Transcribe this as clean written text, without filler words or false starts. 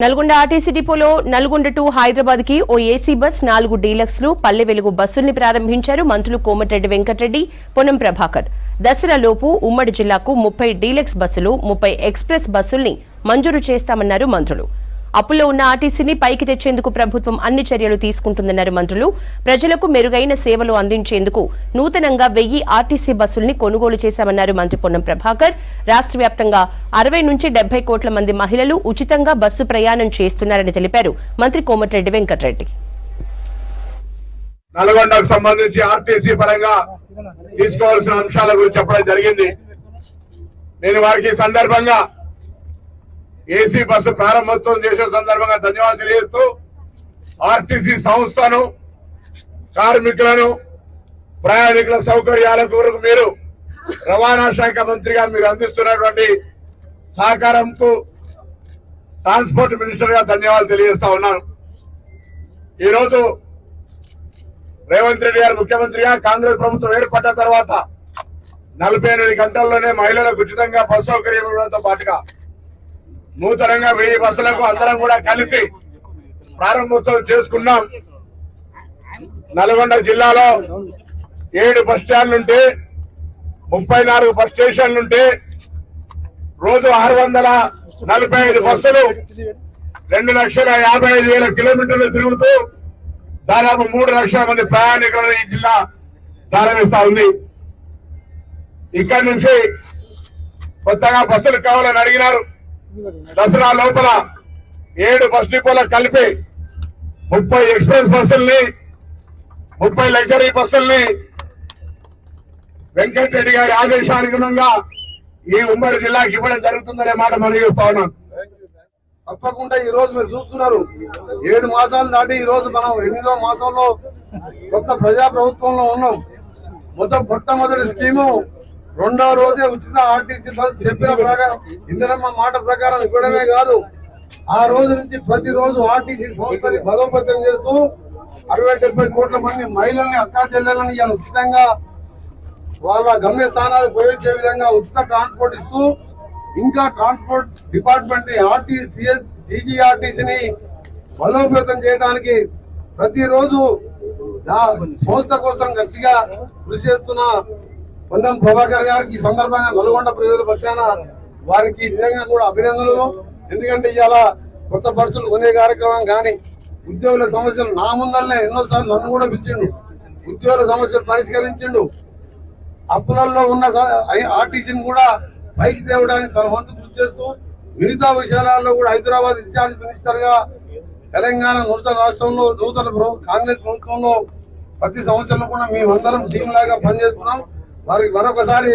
Nalgonda RTC డిపోలో Nalgonda to Hyderabad కి ఓ AC bus 4 డీలక్స్లు Palle Velugu బస్సుల్ని ప్రారంభించారు మంత్రులు కోమటిరెడ్డి వెంకటరెడ్డి పొన్నం ప్రభాకర్. దసరాలోపు ఉమ్మడి జిల్లాకు 30 డీలక్స్ బస్సులు 30 ఎక్స్ప్రెస్ బస్సుల్ని మంజూరు చేస్తామన్నారు మంత్రులు. అప్పుల్లో ఉన్న ఆర్టీసీని పైకి తెచ్చేందుకు ప్రభుత్వం అన్ని చర్యలు తీసుకుంటుందన్నారు మంత్రులు. ప్రజలకు మెరుగైన సేవలు అందించేందుకు నూతనంగా 1000 ఆర్టీసీ బస్సుల్ని కొనుగోలు చేశామన్నారు మంత్రి పొన్నం ప్రభాకర్. రాష్ట్ర వ్యాప్తంగా 60 నుంచి 70 కోట్ల మంది మహిళలు ఉచితంగా బస్సు ప్రయాణం చేస్తున్నారని తెలిపారు మంత్రి కోమటిరెడ్డి వెంకటరెడ్డి. నల్గొండకు సంబంధించి ఆర్టీసీ పరంగా తీసుకోవాల్సిన అంశాల గురించి చెప్పడం జరిగింది. నేను వారికి సందర్భంగా ఏసీ బస్సు ప్రారంభోత్సవం చేసిన సందర్భంగా ధన్యవాదాలు తెలియజేస్తూ ఆర్టీసీ సంస్థను కార్మికులను ప్రయాణికుల సౌకర్యాల కొరకు మీరు రవాణా శాఖ మంత్రిగా మీరు అందిస్తున్నటువంటి సహకారంతో ట్రాన్స్పోర్ట్ మినిస్టర్ గా ధన్యవాదాలు తెలియజేస్తా ఉన్నాను. ఈరోజు రేవంత్ రెడ్డి గారు ముఖ్యమంత్రిగా కాంగ్రెస్ ప్రభుత్వం ఏర్పడ్డ తర్వాత 48 గంటల్లోనే మహిళలకు ఉచితంగా బస్సు సౌకర్యం ఇవ్వడంతో పాటుగా నూతనంగా 1000 బస్సులకు అందరం కూడా కలిసి ప్రారంభోత్సవం చేసుకున్నాం. నల్గొండ జిల్లాలో 7 బస్ స్టాండ్లుంటే 34 బస్ స్టేషన్లుంటే రోజు 645 బస్సులు 2,55,000 కిలోమీటర్లు తిరుగుతూ దాదాపు 3 లక్షల మంది ప్రయాణికులను ఈ జిల్లా ప్రారంభిస్తా ఉంది. ఇక్కడి నుంచి కొత్తగా బస్సులు కావాలని అడిగినారు. దసరా లోపల 7 బస్ డిపోలకు కలిపి 30 ఎక్స్ప్రెస్ బస్సుల్ని 30 లగ్జరీ బస్సుల్ని వెంకటరెడ్డి గారి ఆదేశానుగుణంగా ఈ ఉమ్మడి జిల్లాకి ఇవ్వడం జరుగుతుందనే మాట మనం చెప్తా ఉన్నాం. తప్పకుండా ఈ రోజు మీరు చూస్తున్నారు 7 మాసాలు దాటి ఈ రోజు మనం 8వ మాసంలో కొత్త ప్రజా ప్రభుత్వంలో ఉన్నాం. మొట్టమొదటి స్కీము 2వ రోజే ఉచిత ఆర్టీసీ బస్ చెప్పిన ప్రకారం ఇందిరమ్మ మాట ప్రకారం ఇవ్వడమే కాదు, ఆ రోజు నుంచి ప్రతిరోజు ఆర్టీసీ సంస్థని బలోపేతం చేస్తూ 60-70 కోట్ల మంది మహిళల్ని అక్కా చెల్లెలని ఇలా ఉచితంగా వాళ్ళ గమ్య స్థానాలు పోయించే విధంగా ఉచిత ట్రాన్స్పోర్ట్ ఇస్తూ ఇంకా ట్రాన్స్పోర్ట్ డిపార్ట్మెంట్ టీజీఆర్టీసీని బలోపేతం చేయడానికి ప్రతిరోజు సంస్థ కోసం గట్టిగా కృషి చేస్తున్న పొన్నం ప్రభాకర్ గారికి ఈ సందర్భంగా నల్గొండ ప్రజల పక్షాన వారికి నిజంగా కూడా అభినందనలు. ఎందుకంటే ఇవాళ కొత్త బస్సులు కొనే కార్యక్రమం కానీ ఉద్యోగుల సమస్యలు నా ముందరనే ఎన్నోసార్లు నన్ను కూడా పిలిచిండు, ఉద్యోగుల సమస్యలు పరిష్కరించిండు. అప్పులలో ఉన్న ఆర్టీసీని కూడా పైకి తేవడానికి తన వంతు కృషి చేస్తూ మిగతా విషయాలలో కూడా హైదరాబాద్ ఇన్ఛార్జ్ మినిస్టర్ గా తెలంగాణ నూతన రాష్ట్రంలో కాంగ్రెస్ ప్రభుత్వంలో ప్రతి సంవత్సరం కూడా మేమందరం టీం లాగా పనిచేస్తున్నాం. వారికి మరొకసారి